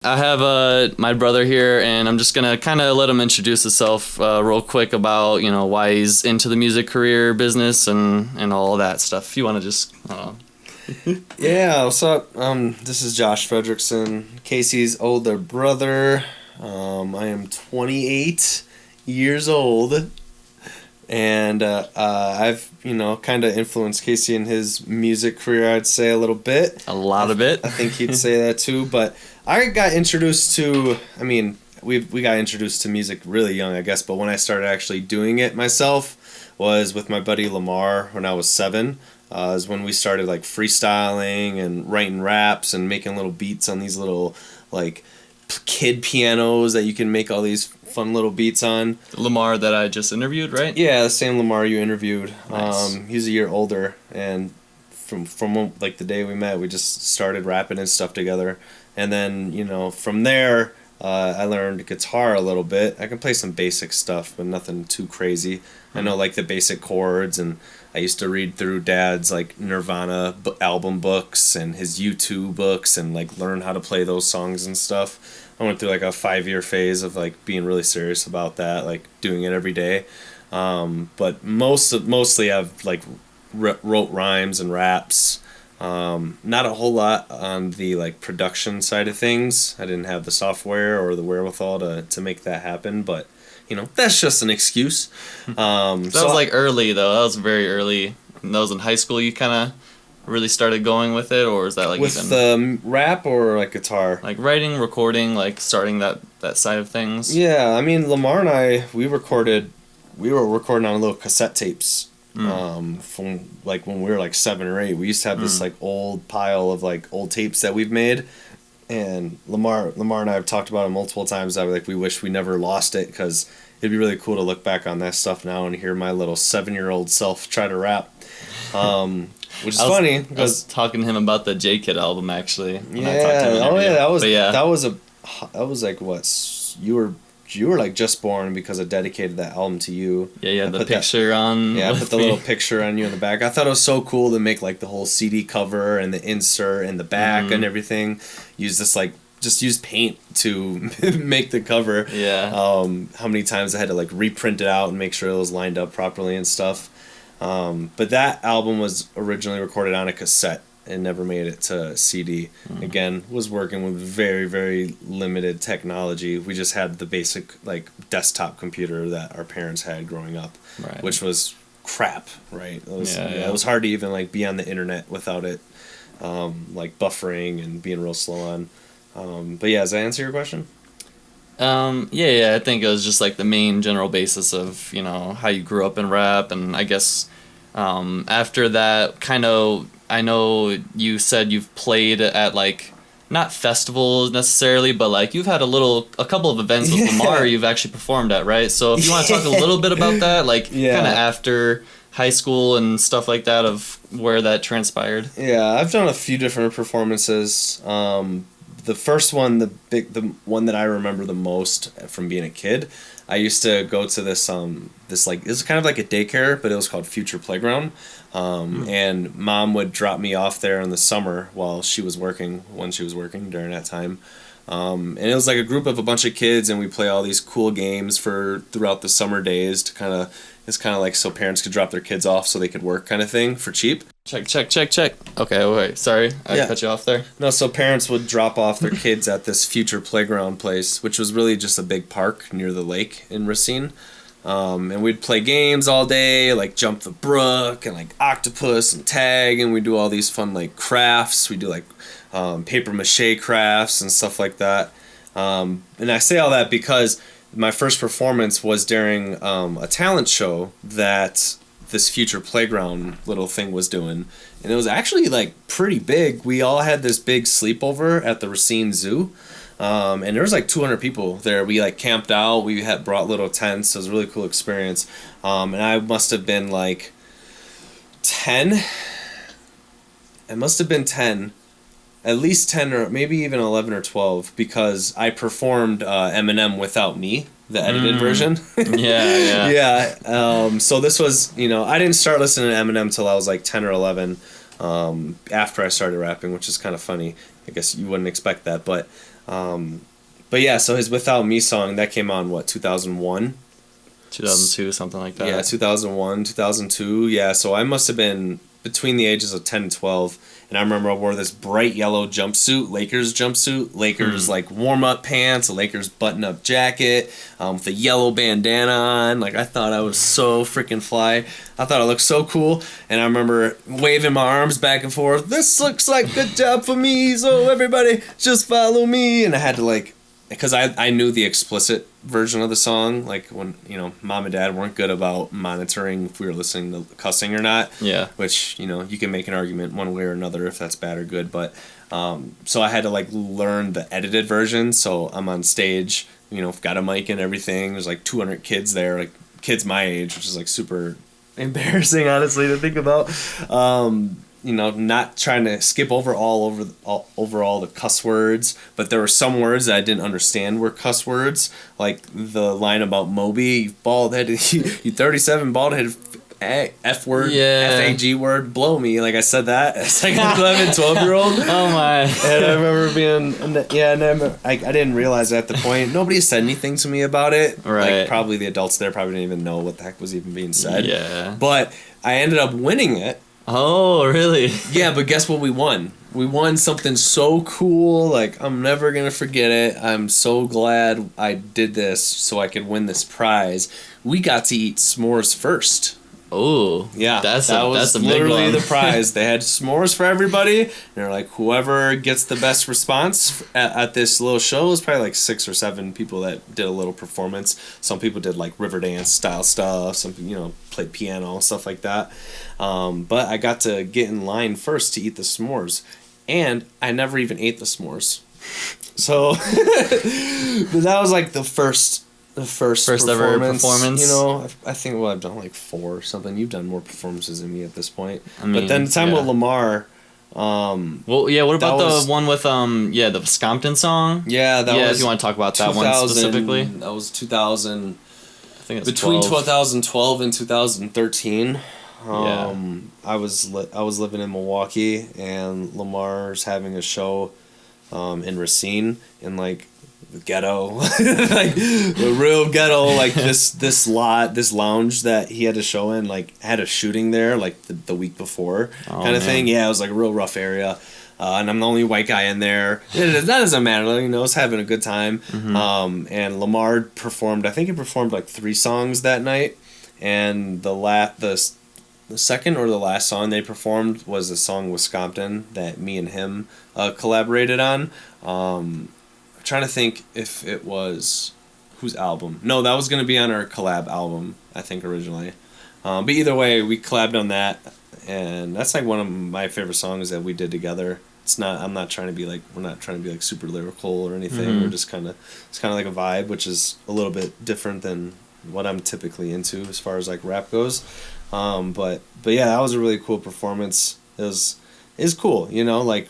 I have my brother here, and I'm just gonna kind of let him introduce himself real quick about why he's into the music career business and all that stuff. If you want to just. Yeah, what's up? This is Josh Fredrickson, Casey's older brother. I am 28 years old, and I've kind of influenced Casey in his music career. I'd say a little bit. A lot of it. I think he'd say that too, but. I got introduced to, we got introduced to music really young, I guess, but when I started actually doing it myself was with my buddy Lamar when I was 7. Is when we started like freestyling and writing raps and making little beats on these little like kid pianos that you can make all these fun little beats on. Lamar that I just interviewed, right? Yeah, the same Lamar you interviewed. Nice. He's a year older, and from like the day we met, we just started rapping and stuff together. And then, from there, I learned guitar a little bit. I can play some basic stuff, but nothing too crazy. I know, like, the basic chords, and I used to read through Dad's, like, Nirvana album books and his U2 books and, like, learn how to play those songs and stuff. I went through, like, a 5-year phase of, like, being really serious about that, like, doing it every day. But mostly I've, like, wrote rhymes and raps. Not a whole lot on the like production side of things. I didn't have the software or the wherewithal to make that happen, but that's just an excuse. That was like early though. That was very early. And that was in high school. You kind of really started going with it, or is that like with the rap or like guitar? Like writing, recording, like starting that side of things. Yeah, Lamar and I we were recording on little cassette tapes. From like when we were like 7 or 8, we used to have this like old pile of like old tapes that we've made, and Lamar and I have talked about it multiple times. We wish we never lost it, because it'd be really cool to look back on that stuff now and hear my little 7-year-old self try to rap, which is funny because I was talking to him about the J Kid album actually. That was like what you were like just born, because I dedicated that album to you. Yeah, the picture on. Yeah, I put the little picture on you in the back. I thought it was so cool to make like the whole CD cover and the insert and the back and everything. Just use paint to make the cover. Yeah. How many times I had to like reprint it out and make sure it was lined up properly and stuff. But that album was originally recorded on a cassette and never made it to CD. Again, was working with very, very limited technology. We just had the basic like desktop computer that our parents had growing up, right. Which was crap, right? It was hard to even like be on the internet without it, like buffering and being real slow on. But yeah, does that answer your question? Yeah, I think it was just like the main general basis of how you grew up in rap, and I guess after that kind of. I know you said you've played at like not festivals necessarily, but like you've had a couple of events with Lamar you've actually performed at, right? So if you want to talk a little bit about that, like kind of after high school and stuff like that, of where that transpired. Yeah, I've done a few different performances. The first one, the one that I remember the most from being a kid, I used to go to this like, it was kind of like a daycare, but it was called Future Playground. And Mom would drop me off there in the summer when she was working during that time. And it was like a group of a bunch of kids, and we play all these cool games throughout the summer days it's kind of like so parents could drop their kids off so they could work kind of thing for cheap. Check. Okay, wait, sorry, I cut you off there. No, so parents would drop off their kids at this Future Playground place, which was really just a big park near the lake in Racine. And we'd play games all day, like Jump the Brook and like Octopus and Tag, and we'd do all these fun like crafts. We do like paper mache crafts and stuff like that. And I say all that because my first performance was during a talent show that this Future Playground little thing was doing, and it was actually like pretty big. We all had this big sleepover at the Racine Zoo. And there was like 200 people there. We like camped out. We had brought little tents. It was a really cool experience. And I must have been like 10. I must have been 10. At least 10 or maybe even 11 or 12, because I performed Eminem Without Me, the edited version. Yeah. So this was, I didn't start listening to Eminem till I was like 10 or 11, after I started rapping, which is kind of funny. I guess you wouldn't expect that, but But yeah, so his Without Me song, that came on, what, 2001? 2002, something like that. Yeah, 2001, 2002. Yeah, so I must have been between the ages of 10 and 12. And I remember I wore this bright yellow jumpsuit, Lakers jumpsuit, Lakers like warm-up pants, a Lakers button-up jacket, with a yellow bandana on. Like, I thought I was so freaking fly. I thought I looked so cool. And I remember waving my arms back and forth. This looks like good job for me, so everybody just follow me. And I had to, like, because I knew the explicit version of the song, like when, you know, mom and dad weren't good about monitoring if we were listening to cussing or not. Yeah. Which, you know, you can make an argument one way or another if that's bad or good. But so I had to like learn the edited version. So I'm on stage, you know, got a mic and everything. There's like 200 kids there, like kids my age, which is like super embarrassing, honestly, to think about. You know, not trying to skip over all the cuss words, but there were some words that I didn't understand were cuss words, like the line about Moby, you bald-headed, you 37 bald-headed F word, F-A-G word, blow me. Like I said that as like an 11, 12-year-old. Oh my. And I remember I didn't realize at the point, nobody said anything to me about it. Right. Like probably the adults there probably didn't even know what the heck was even being said. Yeah. But I ended up winning it. Oh, really? Yeah, but guess what we won? We won something so cool. Like, I'm never going to forget it. I'm so glad I did this so I could win this prize. We got to eat s'mores first. Oh, yeah, that's a big literally one. the prize. They had s'mores for everybody. And they're like, whoever gets the best response at this little show, it was probably like 6 or 7 people that did a little performance. Some people did like river dance style stuff. Some, you know, played piano, stuff like that. But I got to get in line first to eat the s'mores, and I never even ate the s'mores. So that was like the first ever performance. You know, I think I've done like 4 or something. You've done more performances than me at this point. I mean, but then the time with Lamar. Well, yeah. What about the one with the Scompton song? Yeah, that was. If you want to talk about that one specifically. That was 2000. I think it's between 12. 2012 and 2013. Yeah. I was living in Milwaukee, and Lamar's having a show in Racine, in like the ghetto, like the real ghetto, like this lounge that he had a show in, like had a shooting there like the week before, kind of thing. Yeah, it was like a real rough area. And I'm the only white guy in there. That doesn't matter, you know. I was having a good time. Mm-hmm. And Lamar performed. I think he performed like 3 songs that night, and the second or the last song they performed was a song with Scompton that me and him collaborated on. I'm trying to think if it was whose album. No, that was going to be on our collab album, I think, originally. But either way, we collabed on that, and that's like one of my favorite songs that we did together. I'm not trying to be like, we're not trying to be like super lyrical or anything. Mm-hmm. We're just it's kind of like a vibe, which is a little bit different than what I'm typically into as far as like rap goes. But yeah, that was a really cool performance. It's cool, you know, like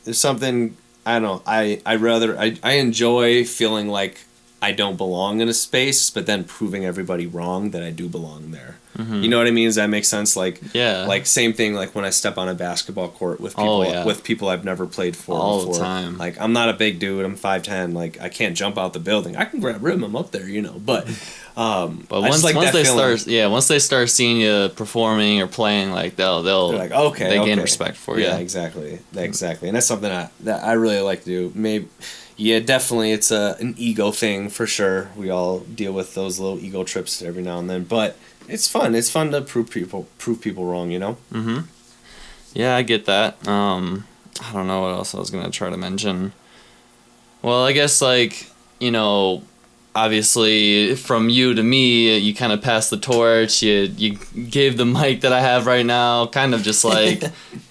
there's something, I don't know, I enjoy feeling like I don't belong in a space, but then proving everybody wrong that I do belong there. Mm-hmm. You know what I mean? Does that make sense? Like, yeah. Like same thing. Like when I step on a basketball court with people, with people I've never played for all before. The time. Like I'm not a big dude. I'm 5'10". Like I can't jump out the building. I can grab rim. I'm up there, you know. But once they start seeing you performing or playing, like they're like they gain respect for you. Yeah, exactly. And that's something that I really like to do. Maybe. Yeah, definitely. It's an ego thing for sure. We all deal with those little ego trips every now and then, but it's fun. It's fun to prove people wrong, you know? Mm-hmm. Yeah, I get that. I don't know what else I was going to try to mention. Well, I guess, like, you know, obviously from you to me, you kind of passed the torch. You gave the mic that I have right now, kind of just like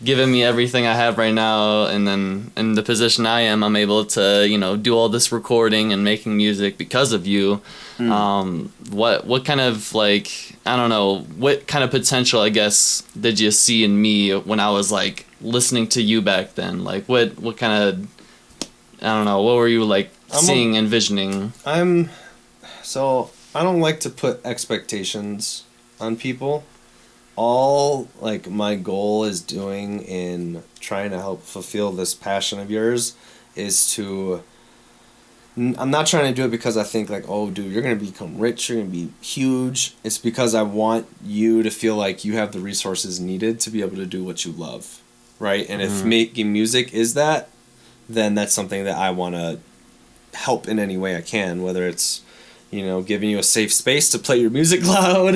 giving me everything I have right now. And then in the position I am, I'm able to, you know, do all this recording and making music because of you. What kind of, like, I don't know, what kind of potential, I guess, did you see in me when I was like listening to you back then? Like what kind of, I don't know, what were you like envisioning? So I don't like to put expectations on people. All like my goal is doing in trying to help fulfill this passion of yours is to I'm not trying to do it because I think like, oh, dude, you're gonna become rich, you're gonna be huge. It's because I want you to feel like you have the resources needed to be able to do what you love, right? And if making music is that, then that's something that I want to help in any way I can, whether it's, giving you a safe space to play your music loud,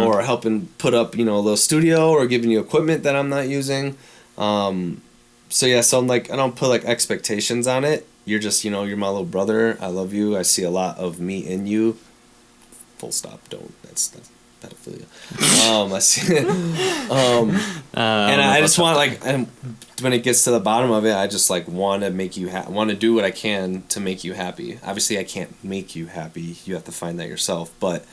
or helping put up, a little studio, or giving you equipment that I'm not using. So I'm like, I don't put like expectations on it. You're just, you're my little brother. I love you. I see a lot of me in you. Full stop. Don't. That's pedophilia. I see. And I just want and when it gets to the bottom of it, I just like want to make you want to do what I can to make you happy. Obviously, I can't make you happy. You have to find that yourself. But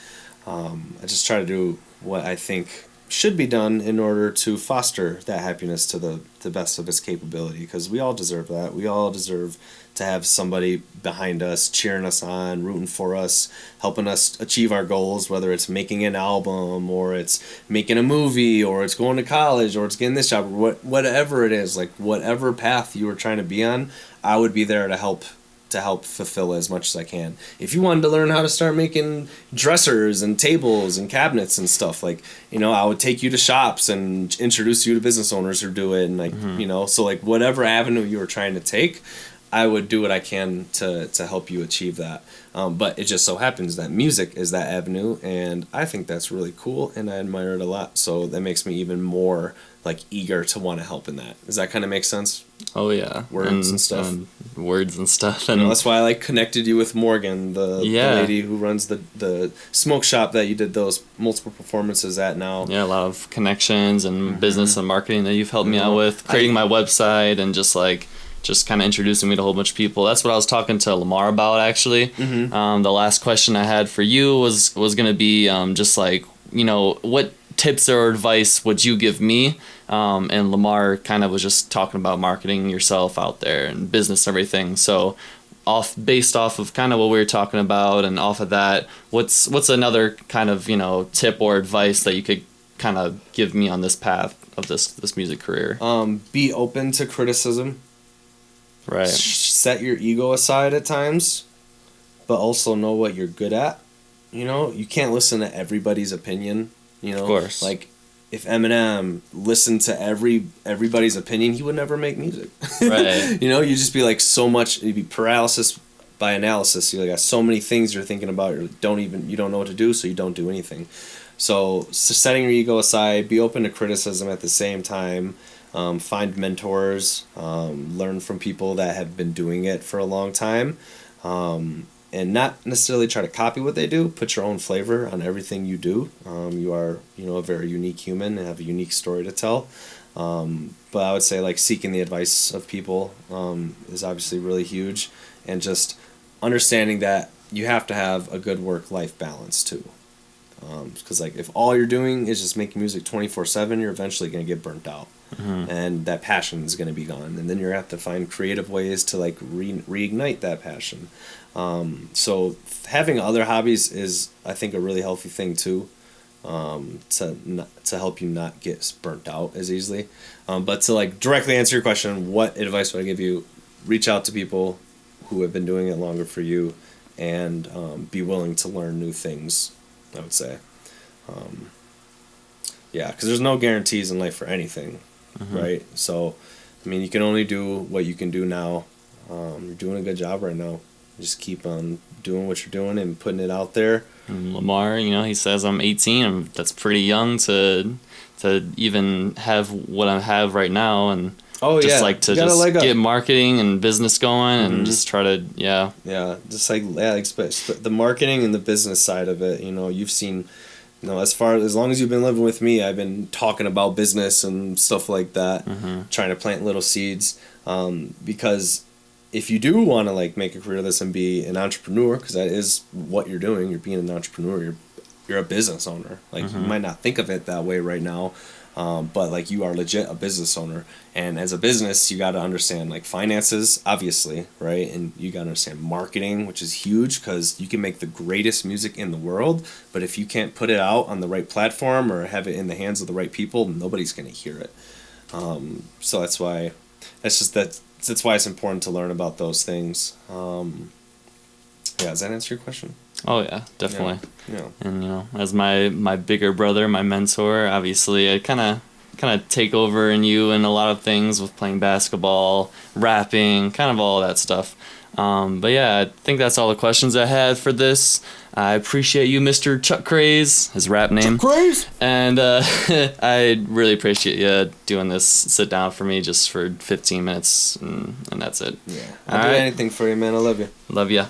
I just try to do what I think should be done in order to foster that happiness to the best of its capability, because we all deserve that. We all deserve to have somebody behind us cheering us on, rooting for us, helping us achieve our goals, whether it's making an album or it's making a movie or it's going to college or it's getting this job, or whatever it is, like whatever path you were trying to be on, I would be there to help fulfill as much as I can. If you wanted to learn how to start making dressers and tables and cabinets and stuff, like, I would take you to shops and introduce you to business owners who do it, and like, so like whatever avenue you were trying to take, I would do what I can to help you achieve that. But it just so happens that music is that avenue, and I think that's really cool, and I admire it a lot. So that makes me even more like eager to want to help in that. Does that kind of make sense? Oh yeah, words and stuff. Words and stuff, and that's why I connected you with Morgan, the lady who runs the smoke shop that you did those multiple performances at now. Yeah, a lot of connections and business and marketing that you've helped me out with, creating my website and just kind of introducing me to a whole bunch of people. That's what I was talking to Lamar about, actually. The last question I had for you was going to be just like, what tips or advice would you give me? And Lamar kind of was just talking about marketing yourself out there and business and everything. So based off of kind of what we were talking about, and off of that, what's another kind of, tip or advice that you could kind of give me on this path of this music career? Be open to criticism. Right. Set your ego aside at times, but also know what you're good at. You can't listen to everybody's opinion. Of course. Like, if Eminem listened to everybody's opinion, he would never make music. Right. You just be like you'd be paralysis by analysis. You got so many things you're thinking about. You don't know what to do, so you don't do anything. So setting your ego aside, be open to criticism at the same time. Find mentors, learn from people that have been doing it for a long time, and not necessarily try to copy what they do. Put your own flavor on everything you do. You are, a very unique human and have a unique story to tell. But I would say like seeking the advice of people is obviously really huge, and just understanding that you have to have a good work-life balance too. Because like if all you're doing is just making music 24/7, you're eventually going to get burnt out. And that passion is going to be gone, and then you're going to have to find creative ways to like reignite that passion. So having other hobbies is, I think, a really healthy thing too, to help you not get burnt out as easily. But to like directly answer your question, what advice would I give you? Reach out to people who have been doing it longer for you, and be willing to learn new things, I would say. Because there's no guarantees in life for anything. Right? So, I mean, you can only do what you can do now. You're doing a good job right now. Just keep on doing what you're doing and putting it out there. And Lamar, he says I'm 18. That's pretty young to even have what I have right now, and get marketing and business going, and just try to just the marketing and the business side of it. You've seen. As long as you've been living with me, I've been talking about business and stuff like that, trying to plant little seeds. Because if you do want to like make a career of this and be an entrepreneur, because that is what you're doing, you're being an entrepreneur. You're a business owner. Like you might not think of it that way right now, but like you are legit a business owner. And as a business, you got to understand like finances, obviously, right? And you got to understand marketing, which is huge, because you can make the greatest music in the world, but if you can't put it out on the right platform or have it in the hands of the right people, nobody's going to hear it. So that's why it's important to learn about those things. Yeah, does that answer your question? Oh yeah, definitely. Yeah. And you know, as my bigger brother, my mentor, obviously, I kind of take over in you and a lot of things with playing basketball, rapping, kind of all that stuff. But yeah, I think that's all the questions I had for this. I appreciate you, Mr. Chuck Craze, his rap name. Chuck Craze? And I really appreciate you doing this sit down for me just for 15 minutes, and that's it. Yeah. I'll do anything for you, man. I love you. Love ya.